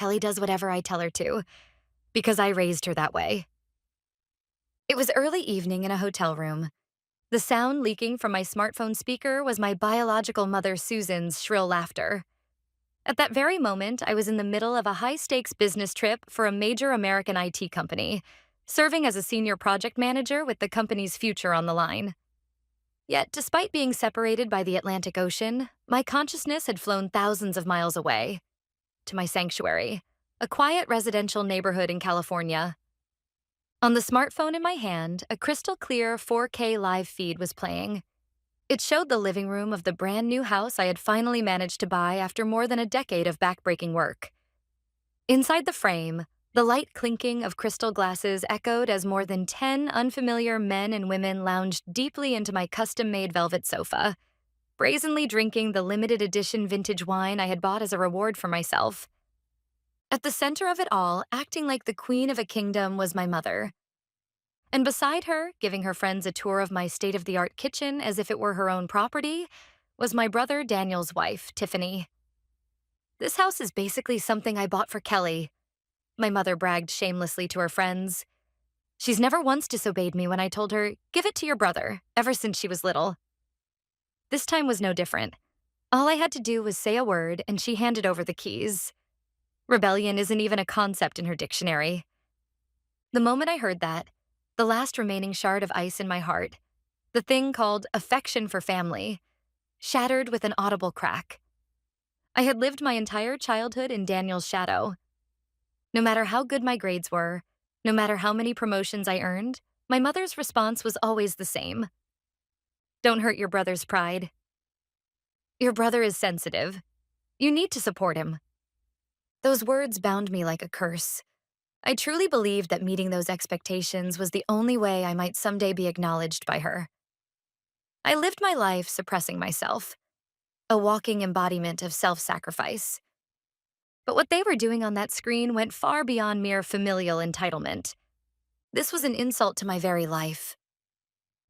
Kelly does whatever I tell her to, because I raised her that way. It was early evening in a hotel room. The sound leaking from my smartphone speaker was my biological mother Susan's shrill laughter. At that very moment, I was in the middle of a high-stakes business trip for a major American IT company, serving as a senior project manager with the company's future on the line. Yet, despite being separated by the Atlantic Ocean, my consciousness had flown thousands of miles away to my sanctuary, a quiet residential neighborhood in California. On the smartphone in my hand, a crystal clear 4K live feed was playing. It showed the living room of the brand new house I had finally managed to buy after more than a decade of backbreaking work. Inside the frame, the light clinking of crystal glasses echoed as more than 10 unfamiliar men and women lounged deeply into my custom-made velvet sofa, brazenly drinking the limited edition vintage wine I had bought as a reward for myself. At the center of it all, acting like the queen of a kingdom, was my mother. And beside her, giving her friends a tour of my state-of-the-art kitchen as if it were her own property, was my brother Daniel's wife, Tiffany. "This house is basically something I bought for Kelly," my mother bragged shamelessly to her friends. "She's never once disobeyed me when I told her, 'Give it to your brother,' ever since she was little." This time was no different. All I had to do was say a word, and she handed over the keys. Rebellion isn't even a concept in her dictionary. The moment I heard that, the last remaining shard of ice in my heart, the thing called affection for family, shattered with an audible crack. I had lived my entire childhood in Daniel's shadow. No matter how good my grades were, no matter how many promotions I earned, my mother's response was always the same. "Don't hurt your brother's pride. Your brother is sensitive. You need to support him." Those words bound me like a curse. I truly believed that meeting those expectations was the only way I might someday be acknowledged by her. I lived my life suppressing myself, a walking embodiment of self-sacrifice. But what they were doing on that screen went far beyond mere familial entitlement. This was an insult to my very life.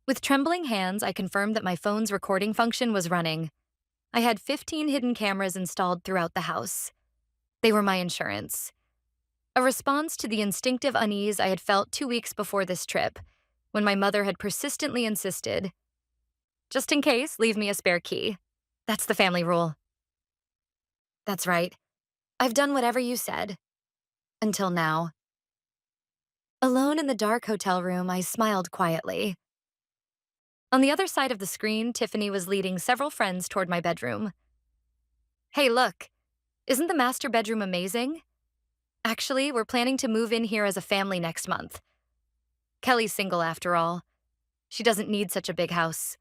With trembling hands, I confirmed that my phone's recording function was running. I had 15 hidden cameras installed throughout the house. They were my insurance. A response to the instinctive unease I had felt 2 weeks before this trip, when my mother had persistently insisted, "Just in case, leave me a spare key. That's the family rule." That's right. I've done whatever you said. Until now. Alone in the dark hotel room, I smiled quietly. On the other side of the screen, Tiffany was leading several friends toward my bedroom. "Hey, look. Isn't the master bedroom amazing? Actually, we're planning to move in here as a family next month. Kelly's single after all. She doesn't need such a big house.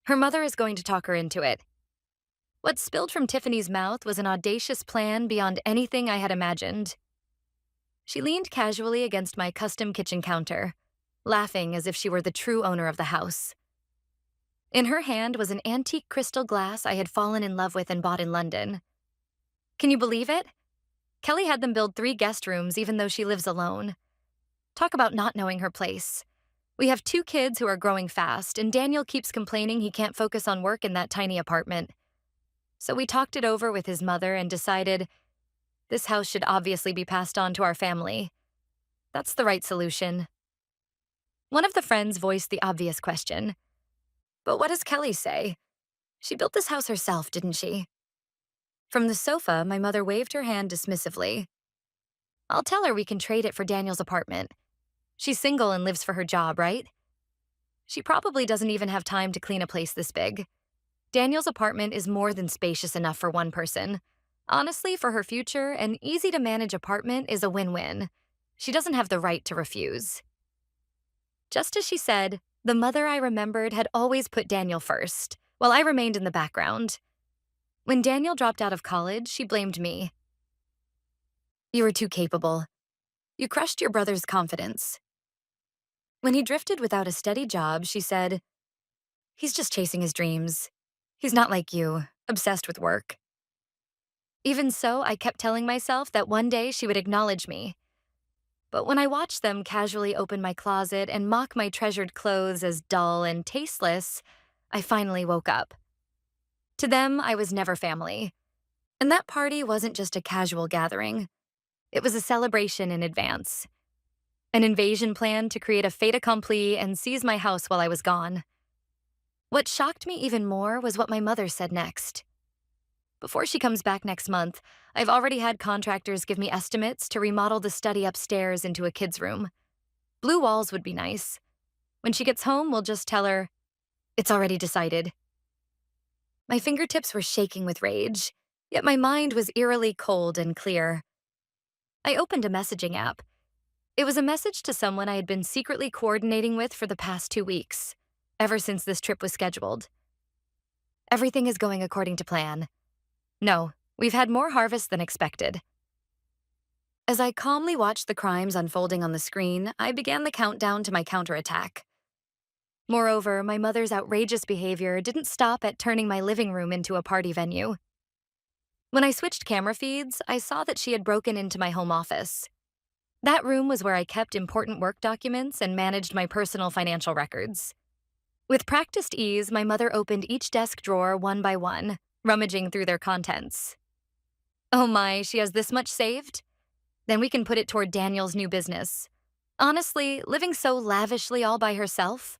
Her mother is going to talk her into it." What spilled from Tiffany's mouth was an audacious plan beyond anything I had imagined. She leaned casually against my custom kitchen counter, laughing as if she were the true owner of the house. In her hand was an antique crystal glass I had fallen in love with and bought in London. Can you believe it? Kelly had them build 3 guest rooms even though she lives alone. Talk about not knowing her place. We have 2 kids who are growing fast, and Daniel keeps complaining he can't focus on work in that tiny apartment. So we talked it over with his mother and decided this house should obviously be passed on to our family. That's the right solution. One of the friends voiced the obvious question. "But what does Kelly say? She built this house herself, didn't she?" From the sofa, my mother waved her hand dismissively. "I'll tell her we can trade it for Daniel's apartment. She's single and lives for her job, right? She probably doesn't even have time to clean a place this big. Daniel's apartment is more than spacious enough for one person. Honestly, for her future, an easy-to-manage apartment is a win-win. She doesn't have the right to refuse." Just as she said, the mother I remembered had always put Daniel first, while I remained in the background. When Daniel dropped out of college, she blamed me. "You were too capable. You crushed your brother's confidence." When he drifted without a steady job, she said, "He's just chasing his dreams. He's not like you, obsessed with work." Even so, I kept telling myself that one day she would acknowledge me. But when I watched them casually open my closet and mock my treasured clothes as dull and tasteless, I finally woke up. To them, I was never family. And that party wasn't just a casual gathering, it was a celebration in advance. An invasion plan to create a fait accompli and seize my house while I was gone. What shocked me even more was what my mother said next. Before she comes back next month, I've already had contractors give me estimates to remodel the study upstairs into a kid's room. Blue walls would be nice. When she gets home, we'll just tell her, it's already decided. My fingertips were shaking with rage, yet my mind was eerily cold and clear. I opened a messaging app. It was a message to someone I had been secretly coordinating with for the past 2 weeks, ever since this trip was scheduled. Everything is going according to plan. No, we've had more harvest than expected. As I calmly watched the crimes unfolding on the screen, I began the countdown to my counterattack. Moreover, my mother's outrageous behavior didn't stop at turning my living room into a party venue. When I switched camera feeds, I saw that she had broken into my home office. That room was where I kept important work documents and managed my personal financial records. With practiced ease, my mother opened each desk drawer one by one, rummaging through their contents. Oh my, she has this much saved? Then we can put it toward Daniel's new business. Honestly, living so lavishly all by herself.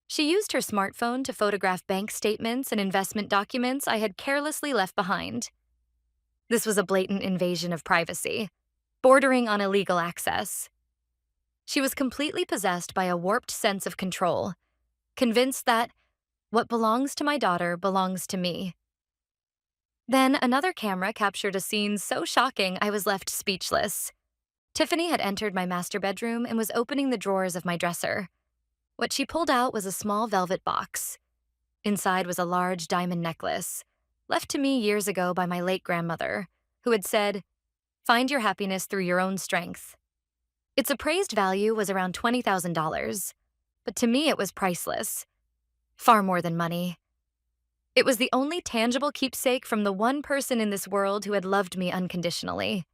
She used her smartphone to photograph bank statements and investment documents I had carelessly left behind. This was a blatant invasion of privacy, bordering on illegal access. She was completely possessed by a warped sense of control, convinced that what belongs to my daughter belongs to me. Then another camera captured a scene so shocking I was left speechless. Tiffany had entered my master bedroom and was opening the drawers of my dresser. What she pulled out was a small velvet box. Inside was a large diamond necklace, left to me years ago by my late grandmother, who had said, "Find your happiness through your own strength." Its appraised value was around $20,000, but to me it was priceless. Far more than money. It was the only tangible keepsake from the one person in this world who had loved me unconditionally.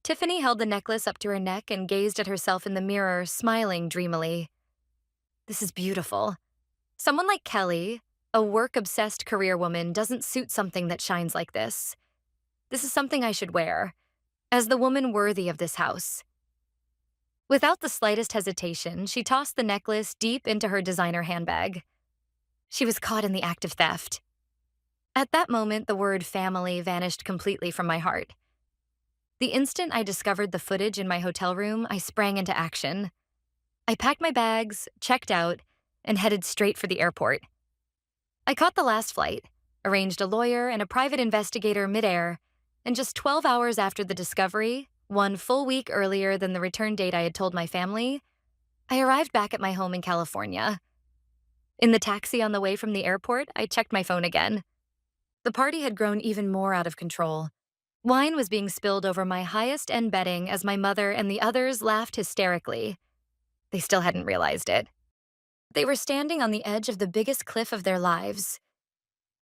Tiffany held the necklace up to her neck and gazed at herself in the mirror, smiling dreamily. This is beautiful. Someone like Kelly, a work-obsessed career woman, doesn't suit something that shines like this. This is something I should wear, as the woman worthy of this house. Without the slightest hesitation, she tossed the necklace deep into her designer handbag. She was caught in the act of theft. At that moment, the word family vanished completely from my heart. The instant I discovered the footage in my hotel room, I sprang into action. I packed my bags, checked out, and headed straight for the airport. I caught the last flight, arranged a lawyer and a private investigator midair, and just 12 hours after the discovery, 1 full week earlier than the return date I had told my family, I arrived back at my home in California. In the taxi on the way from the airport, I checked my phone again. The party had grown even more out of control. Wine was being spilled over my highest-end bedding as my mother and the others laughed hysterically. They still hadn't realized it. They were standing on the edge of the biggest cliff of their lives.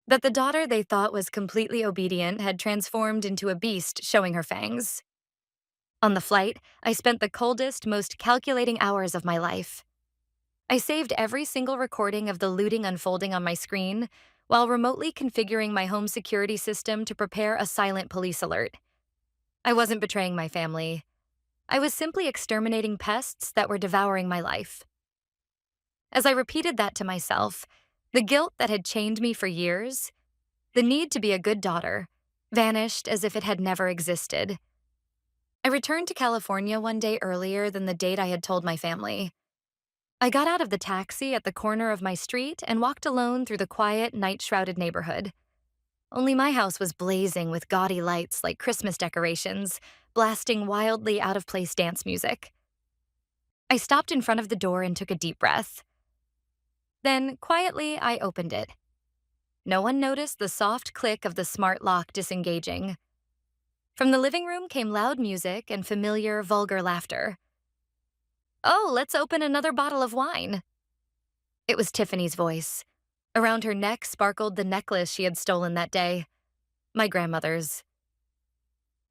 That the daughter they thought was completely obedient had transformed into a beast showing her fangs. On the flight, I spent the coldest, most calculating hours of my life. I saved every single recording of the looting unfolding on my screen while remotely configuring my home security system to prepare a silent police alert. I wasn't betraying my family. I was simply exterminating pests that were devouring my life. As I repeated that to myself, the guilt that had chained me for years, the need to be a good daughter, vanished as if it had never existed. I returned to California one day earlier than the date I had told my family. I got out of the taxi at the corner of my street and walked alone through the quiet, night-shrouded neighborhood. Only my house was blazing with gaudy lights like Christmas decorations, blasting wildly out-of-place dance music. I stopped in front of the door and took a deep breath. Then, quietly, I opened it. No one noticed the soft click of the smart lock disengaging. From the living room came loud music and familiar, vulgar laughter. "Oh, let's open another bottle of wine." It was Tiffany's voice. Around her neck sparkled the necklace she had stolen that day. My grandmother's.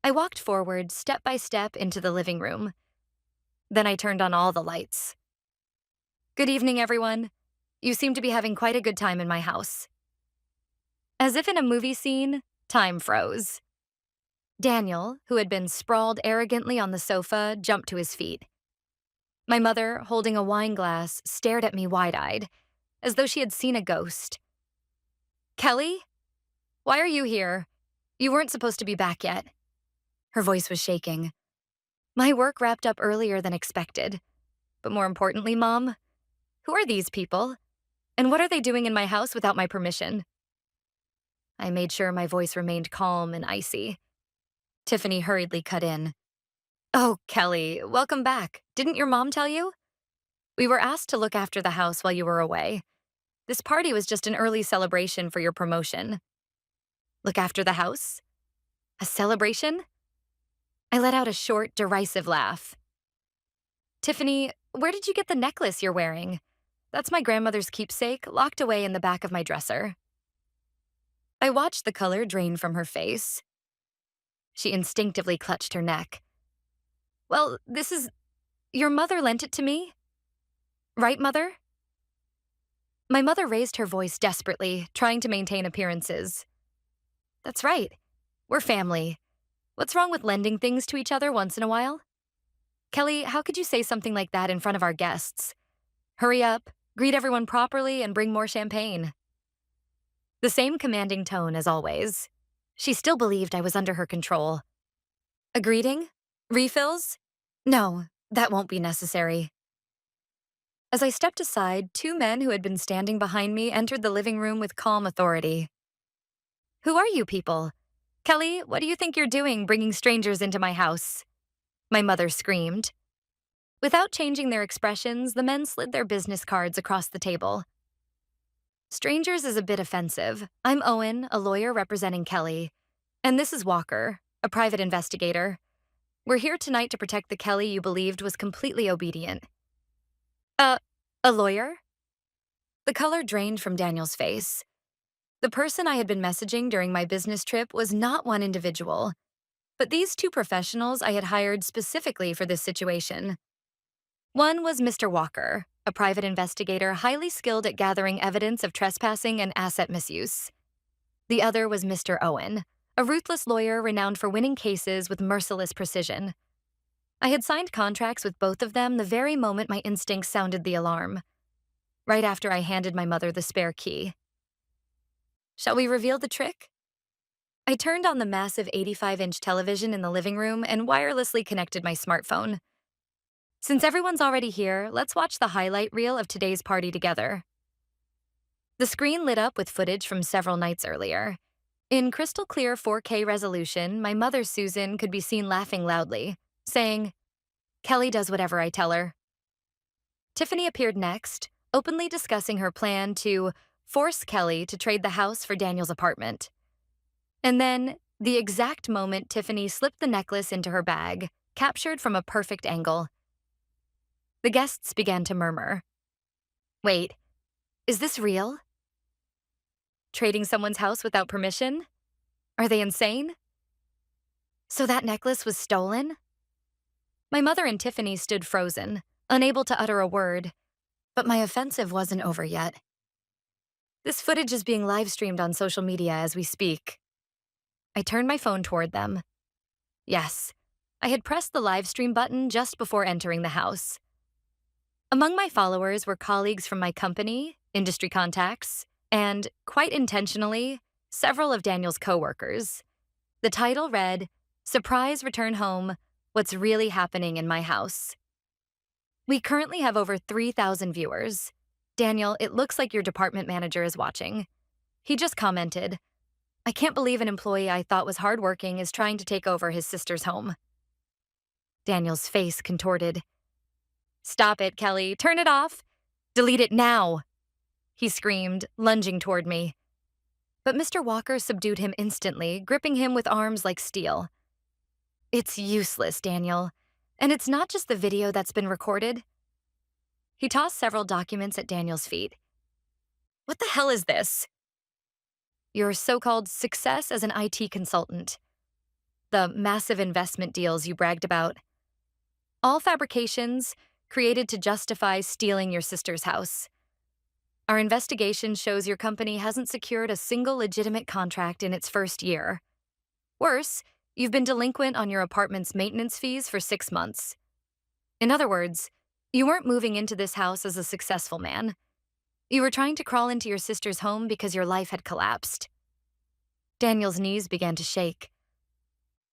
I walked forward, step by step, into the living room. Then I turned on all the lights. "Good evening, everyone. You seem to be having quite a good time in my house." As if in a movie scene, Time froze. Daniel, who had been sprawled arrogantly on the sofa, jumped to his feet. My mother, holding a wine glass, stared at me wide-eyed, as though she had seen a ghost. Kelly? Why are you here? You weren't supposed to be back yet. Her voice was shaking. My work wrapped up earlier than expected. But more importantly, Mom, who are these people? And what are they doing in my house without my permission? I made sure my voice remained calm and icy. Tiffany hurriedly cut in. Oh, Kelly, welcome back. Didn't your mom tell you? We were asked to look after the house while you were away. This party was just an early celebration for your promotion. Look after the house? A celebration? I let out a short, derisive laugh. Tiffany, where did you get the necklace you're wearing? That's my grandmother's keepsake, locked away in the back of my dresser. I watched the color drain from her face. She instinctively clutched her neck. Well, your mother lent it to me? Right, Mother? My mother raised her voice desperately, trying to maintain appearances. That's right. We're family. What's wrong with lending things to each other once in a while? Kelly, how could you say something like that in front of our guests? Hurry up, greet everyone properly, and bring more champagne. The same commanding tone as always. She still believed I was under her control. A greeting? Refills? No, that won't be necessary. As I stepped aside, two men who had been standing behind me entered the living room with calm authority. Who are you people? Kelly, what do you think you're doing bringing strangers into my house? My mother screamed. Without changing their expressions, the men slid their business cards across the table. Strangers is a bit offensive. I'm Owen, a lawyer representing Kelly. And this is Walker, a private investigator. We're here tonight to protect the Kelly you believed was completely obedient. A lawyer? The color drained from Daniel's face. The person I had been messaging during my business trip was not one individual, but these two professionals I had hired specifically for this situation. One was Mr. Walker, a private investigator highly skilled at gathering evidence of trespassing and asset misuse. The other was Mr. Owen, a ruthless lawyer renowned for winning cases with merciless precision. I had signed contracts with both of them the very moment my instincts sounded the alarm, right after I handed my mother the spare key. Shall we reveal the trick? I turned on the massive 85-inch television in the living room and wirelessly connected my smartphone. Since everyone's already here, let's watch the highlight reel of today's party together. The screen lit up with footage from several nights earlier. In crystal clear 4K resolution, my mother, Susan, could be seen laughing loudly, saying, Kelly does whatever I tell her. Tiffany appeared next, openly discussing her plan to force Kelly to trade the house for Daniel's apartment. And then, the exact moment Tiffany slipped the necklace into her bag, captured from a perfect angle. The guests began to murmur. Wait, is this real? Trading someone's house without permission? Are they insane? So that necklace was stolen? My mother and Tiffany stood frozen, unable to utter a word, but my offensive wasn't over yet. This footage is being live-streamed on social media as we speak. I turned my phone toward them. Yes, I had pressed the live stream button just before entering the house. Among my followers were colleagues from my company, industry contacts, and, quite intentionally, several of Daniel's coworkers. The title read, Surprise Return Home, What's Really Happening in My House. We currently have over 3,000 viewers. Daniel, it looks like your department manager is watching. He just commented, I can't believe an employee I thought was hardworking is trying to take over his sister's home. Daniel's face contorted. Stop it, Kelly. Turn it off. Delete it now, he screamed, lunging toward me. But Mr. Walker subdued him instantly, gripping him with arms like steel. It's useless, Daniel. And it's not just the video that's been recorded. He tossed several documents at Daniel's feet. What the hell is this? Your so-called success as an IT consultant. The massive investment deals you bragged about. All fabrications created to justify stealing your sister's house. Our investigation shows your company hasn't secured a single legitimate contract in its first year. Worse, you've been delinquent on your apartment's maintenance fees for 6 months. In other words, you weren't moving into this house as a successful man. You were trying to crawl into your sister's home because your life had collapsed. Daniel's knees began to shake.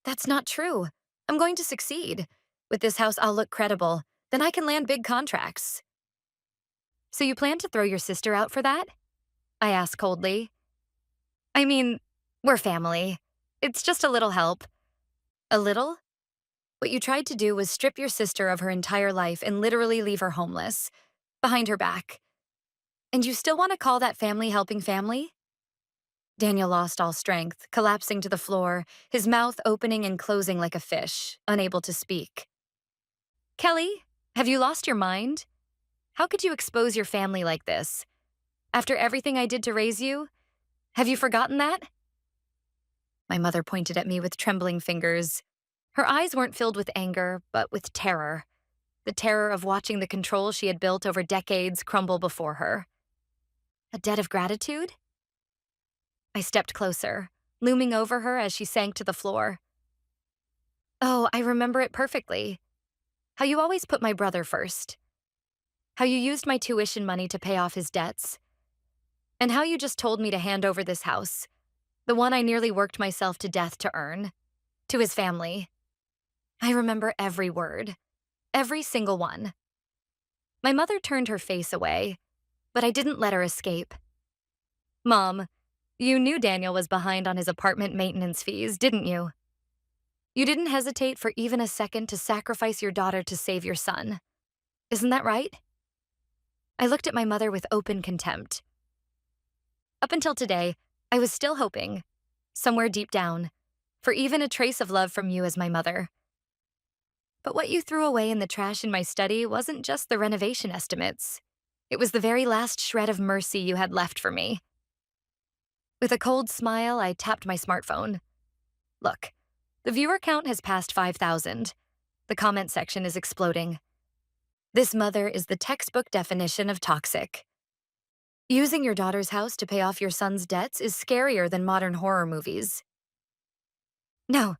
That's not true. I'm going to succeed. With this house, I'll look credible. Then I can land big contracts. So you plan to throw your sister out for that? I asked coldly. I mean, we're family. It's just a little help. A little? What you tried to do was strip your sister of her entire life and literally leave her homeless, behind her back. And you still want to call that family helping family? Daniel lost all strength, collapsing to the floor, his mouth opening and closing like a fish, unable to speak. Kelly, have you lost your mind? How could you expose your family like this? After everything I did to raise you? Have you forgotten that? My mother pointed at me with trembling fingers. Her eyes weren't filled with anger, but with terror. The terror of watching the control she had built over decades crumble before her. A debt of gratitude? I stepped closer, looming over her as she sank to the floor. Oh, I remember it perfectly. How you always put my brother first. How you used my tuition money to pay off his debts. And how you just told me to hand over this house, the one I nearly worked myself to death to earn, to his family. I remember every word, every single one. My mother turned her face away, but I didn't let her escape. Mom, you knew Daniel was behind on his apartment maintenance fees, didn't you? You didn't hesitate for even a second to sacrifice your daughter to save your son. Isn't that right? I looked at my mother with open contempt. Up until today, I was still hoping, somewhere deep down, for even a trace of love from you as my mother. But what you threw away in the trash in my study wasn't just the renovation estimates. It was the very last shred of mercy you had left for me. With a cold smile, I tapped my smartphone. Look, the viewer count has passed 5,000. The comment section is exploding. This mother is the textbook definition of toxic. Using your daughter's house to pay off your son's debts is scarier than modern horror movies. No,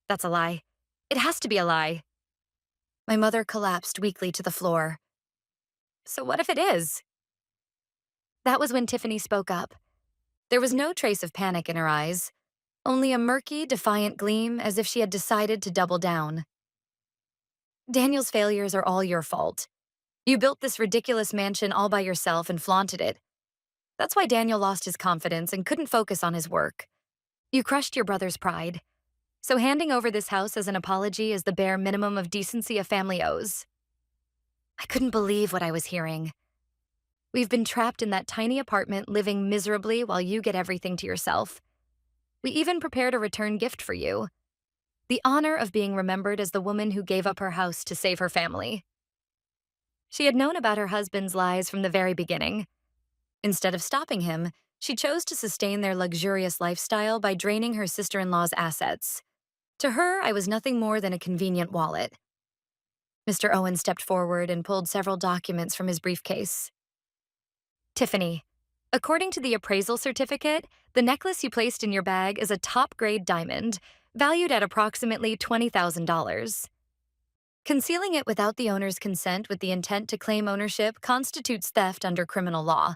that's a lie. It has to be a lie. My mother collapsed weakly to the floor. So what if it is? That was when Tiffany spoke up. There was no trace of panic in her eyes, only a murky, defiant gleam as if she had decided to double down. Daniel's failures are all your fault. You built this ridiculous mansion all by yourself and flaunted it. That's why Daniel lost his confidence and couldn't focus on his work. You crushed your brother's pride. So handing over this house as an apology is the bare minimum of decency a family owes. I couldn't believe what I was hearing. We've been trapped in that tiny apartment living miserably while you get everything to yourself. We even prepared a return gift for you. The honor of being remembered as the woman who gave up her house to save her family. She had known about her husband's lies from the very beginning. Instead of stopping him, she chose to sustain their luxurious lifestyle by draining her sister-in-law's assets. To her, I was nothing more than a convenient wallet. Mr. Owen stepped forward and pulled several documents from his briefcase. Tiffany, according to the appraisal certificate, the necklace you placed in your bag is a top-grade diamond, valued at approximately $20,000. Concealing it without the owner's consent with the intent to claim ownership constitutes theft under criminal law.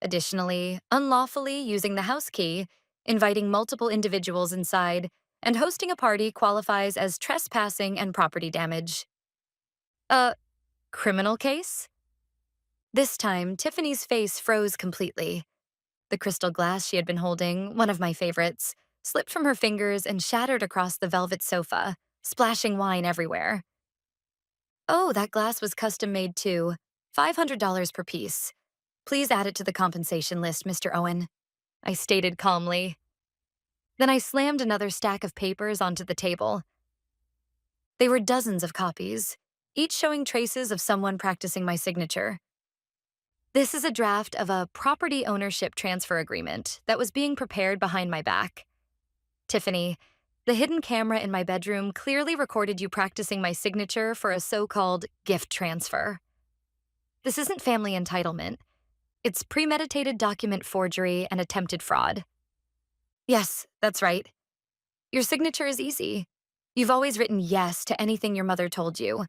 Additionally, unlawfully using the house key, inviting multiple individuals inside, and hosting a party qualifies as trespassing and property damage. A criminal case? This time, Tiffany's face froze completely. The crystal glass she had been holding, one of my favorites, slipped from her fingers and shattered across the velvet sofa, splashing wine everywhere. Oh, that glass was custom-made too. $500 per piece. Please add it to the compensation list, Mr. Owen, I stated calmly. Then I slammed another stack of papers onto the table. They were dozens of copies, each showing traces of someone practicing my signature. This is a draft of a property ownership transfer agreement that was being prepared behind my back. Tiffany, the hidden camera in my bedroom clearly recorded you practicing my signature for a so-called gift transfer. This isn't family entitlement. It's premeditated document forgery and attempted fraud. Yes, that's right. Your signature is easy. You've always written yes to anything your mother told you.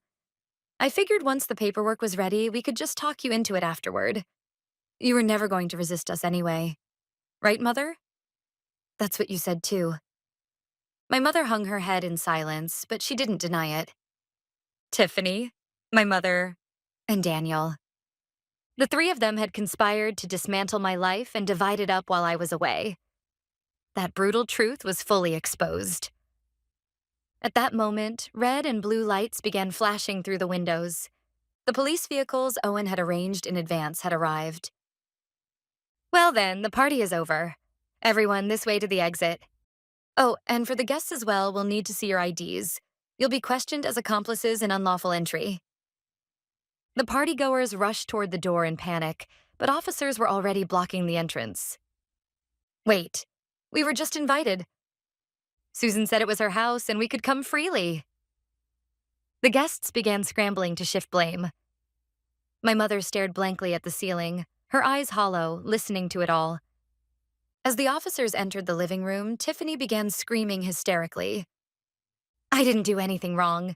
I figured once the paperwork was ready, we could just talk you into it afterward. You were never going to resist us anyway. Right, Mother? That's what you said too. My mother hung her head in silence, but she didn't deny it. Tiffany, my mother, and Daniel. The three of them had conspired to dismantle my life and divide it up while I was away. That brutal truth was fully exposed. At that moment, red and blue lights began flashing through the windows. The police vehicles Owen had arranged in advance had arrived. Well then, the party is over. Everyone this way to the exit. Oh, and for the guests as well, we'll need to see your IDs. You'll be questioned as accomplices in unlawful entry. The partygoers rushed toward the door in panic, but officers were already blocking the entrance. Wait, we were just invited. Susan said it was her house and we could come freely. The guests began scrambling to shift blame. My mother stared blankly at the ceiling, her eyes hollow, listening to it all. As the officers entered the living room, Tiffany began screaming hysterically. I didn't do anything wrong.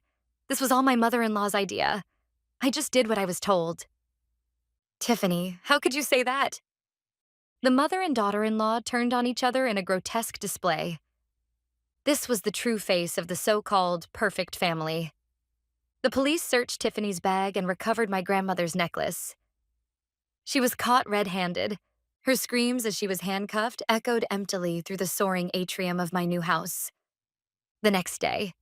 This was all my mother-in-law's idea. I just did what I was told. Tiffany, how could you say that? The mother and daughter-in-law turned on each other in a grotesque display. This was the true face of the so-called perfect family. The police searched Tiffany's bag and recovered my grandmother's necklace. She was caught red-handed. Her screams as she was handcuffed echoed emptily through the soaring atrium of my new house. The next day,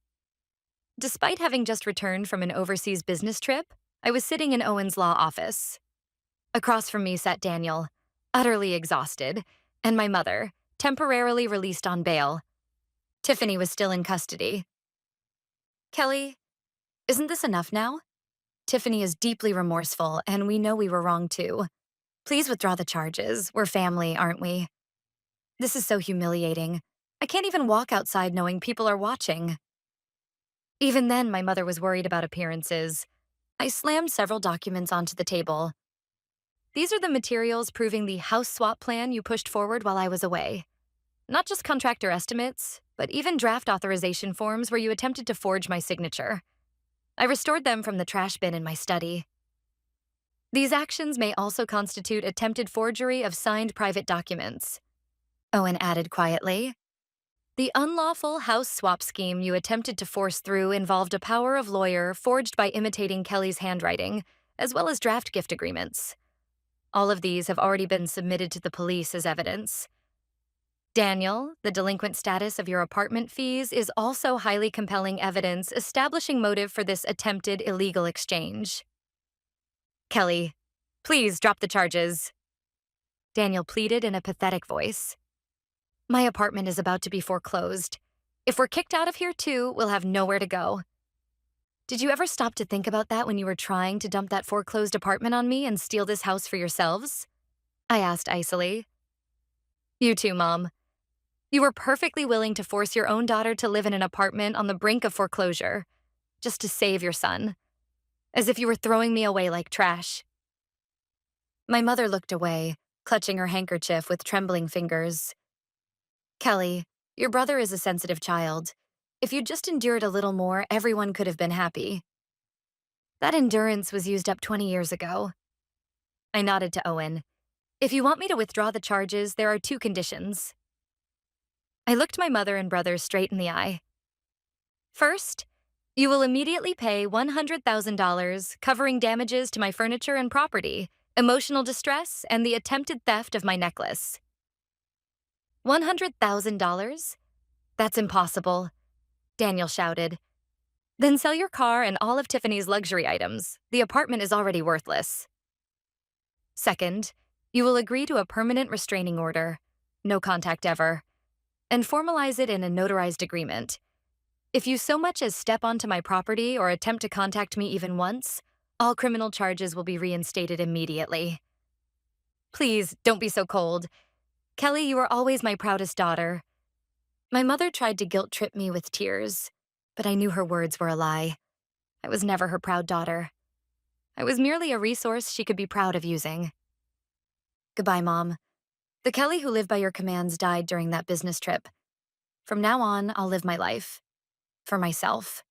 despite having just returned from an overseas business trip, I was sitting in Owen's law office. Across from me sat Daniel, utterly exhausted, and my mother, temporarily released on bail. Tiffany was still in custody. Kelly, isn't this enough now? Tiffany is deeply remorseful, and we know we were wrong too. Please withdraw the charges. We're family, aren't we? This is so humiliating. I can't even walk outside knowing people are watching. Even then, my mother was worried about appearances. I slammed several documents onto the table. These are the materials proving the house swap plan you pushed forward while I was away. Not just contractor estimates, but even draft authorization forms where you attempted to forge my signature. I restored them from the trash bin in my study. These actions may also constitute attempted forgery of signed private documents. Owen added quietly. The unlawful house swap scheme you attempted to force through involved a power of lawyer forged by imitating Kelly's handwriting, as well as draft gift agreements. All of these have already been submitted to the police as evidence. Daniel, the delinquent status of your apartment fees is also highly compelling evidence establishing motive for this attempted illegal exchange. Kelly, please drop the charges. Daniel pleaded in a pathetic voice. My apartment is about to be foreclosed. If we're kicked out of here too, we'll have nowhere to go. Did you ever stop to think about that when you were trying to dump that foreclosed apartment on me and steal this house for yourselves? I asked icily. You too, Mom. You were perfectly willing to force your own daughter to live in an apartment on the brink of foreclosure, just to save your son, as if you were throwing me away like trash. My mother looked away, clutching her handkerchief with trembling fingers. Kelly, your brother is a sensitive child. If you'd just endured a little more, everyone could have been happy. That endurance was used up 20 years ago. I nodded to Owen. If you want me to withdraw the charges, there are two conditions. I looked my mother and brother straight in the eye. First, you will immediately pay $100,000 covering damages to my furniture and property, emotional distress, and the attempted theft of my necklace. $100,000? That's impossible, Daniel shouted. Then sell your car and all of Tiffany's luxury items. The apartment is already worthless. Second, you will agree to a permanent restraining order, no contact ever, and formalize it in a notarized agreement. If you so much as step onto my property or attempt to contact me even once, all criminal charges will be reinstated immediately. Please, don't be so cold. Kelly, you are always my proudest daughter. My mother tried to guilt-trip me with tears, but I knew her words were a lie. I was never her proud daughter. I was merely a resource she could be proud of using. Goodbye, Mom. The Kelly who lived by your commands died during that business trip. From now on, I'll live my life. For myself.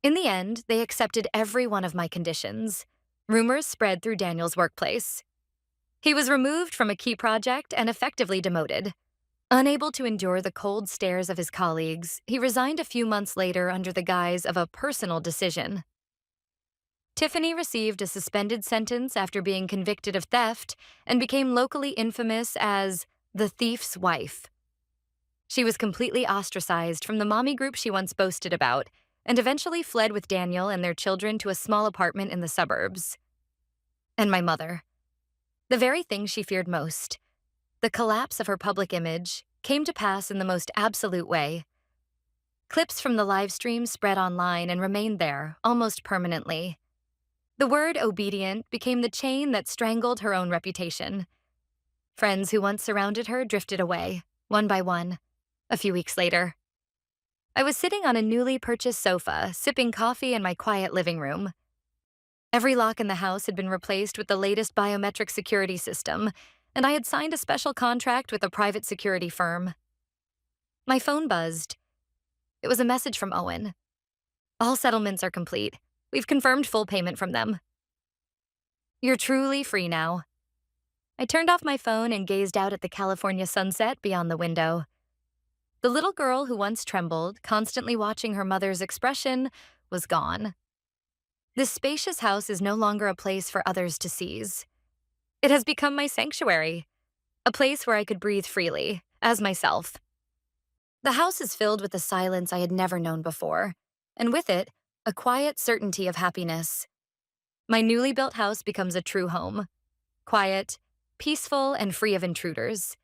In the end, they accepted every one of my conditions. Rumors spread through Daniel's workplace. He was removed from a key project and effectively demoted. Unable to endure the cold stares of his colleagues, he resigned a few months later under the guise of a personal decision. Tiffany received a suspended sentence after being convicted of theft and became locally infamous as the thief's wife. She was completely ostracized from the mommy group she once boasted about and eventually fled with Daniel and their children to a small apartment in the suburbs. And my mother. The very thing she feared most, the collapse of her public image, came to pass in the most absolute way. Clips from the live stream spread online and remained there, almost permanently. The word obedient became the chain that strangled her own reputation. Friends who once surrounded her drifted away, one by one, a few weeks later. I was sitting on a newly purchased sofa, sipping coffee in my quiet living room. Every lock in the house had been replaced with the latest biometric security system, and I had signed a special contract with a private security firm. My phone buzzed. It was a message from Owen. All settlements are complete. We've confirmed full payment from them. You're truly free now. I turned off my phone and gazed out at the California sunset beyond the window. The little girl who once trembled, constantly watching her mother's expression, was gone. This spacious house is no longer a place for others to seize. It has become my sanctuary, a place where I could breathe freely, as myself. The house is filled with a silence I had never known before, and with it, a quiet certainty of happiness. My newly built house becomes a true home, quiet, peaceful, and free of intruders.